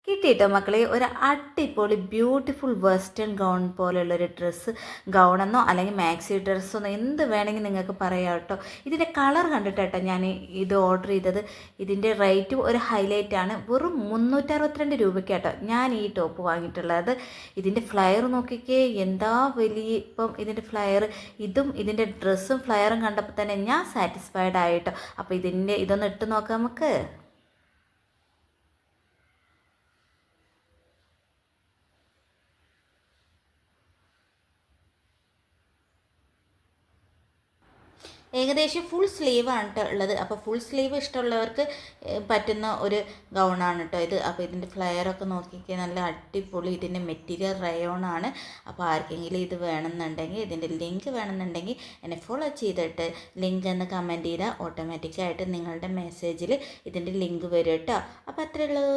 കിട്ടിയിട്ടോ മക്കളെ, ഒരു അടിപൊളി ബ്യൂട്ടിഫുൾ വെസ്റ്റേൺ ഗൗൺ പോലെയുള്ളൊരു ഡ്രസ്സ്, ഗൗണെന്നോ അല്ലെങ്കിൽ മാക്സി ഡ്രസ്സെന്നോ എന്ത് വേണമെങ്കിൽ നിങ്ങൾക്ക് പറയാം കേട്ടോ. ഇതിൻ്റെ കളർ കണ്ടിട്ടോ ഞാൻ ഇത് ഓർഡർ ചെയ്തത്. ഇതിൻ്റെ റേറ്റും ഒരു ഹൈലൈറ്റാണ്. വെറും 362 രൂപയ്ക്കാട്ടോ ഞാൻ ഈ ടോപ്പ് വാങ്ങിയിട്ടുള്ളത്. ഇതിൻ്റെ ഫ്ലയർ നോക്കിക്കേ, എന്താ വലിയ ഇപ്പം ഇതിൻ്റെ ഫ്ലയർ. ഇതിൻ്റെ ഡ്രസ്സും ഫ്ലയറും കണ്ടപ്പോൾ തന്നെ ഞാൻ സാറ്റിസ്ഫൈഡ് ആയിട്ടോ. അപ്പോൾ ഇതൊന്ന് ഇട്ട് നോക്കാം നമുക്ക്. ഏകദേശം ഫുൾ സ്ലീവാണ് കേട്ടോ ഉള്ളത്. അപ്പോൾ ഫുൾ സ്ലീവ് ഇഷ്ടമുള്ളവർക്ക് പറ്റുന്ന ഒരു ഗൗണാണ് കേട്ടോ ഇത്. അപ്പോൾ ഇതിൻ്റെ ഫ്ലെയറൊക്കെ നോക്കിക്കാൻ നല്ല അടിപൊളി. ഇതിൻ്റെ മെറ്റീരിയൽ റയോണാണ്. അപ്പോൾ ആർക്കെങ്കിലും ഇത് വേണമെന്നുണ്ടെങ്കിൽ, ഇതിൻ്റെ ലിങ്ക് വേണമെന്നുണ്ടെങ്കിൽ എന്നെ ഫോളോ ചെയ്തിട്ട് ലിങ്ക് എന്ന് കമൻറ്റ് ചെയ്താൽ ഓട്ടോമാറ്റിക്കായിട്ട് നിങ്ങളുടെ മെസ്സേജിൽ ഇതിൻ്റെ ലിങ്ക് വരും കേട്ടോ. അപ്പോൾ അത്രയേ ഉള്ളൂ.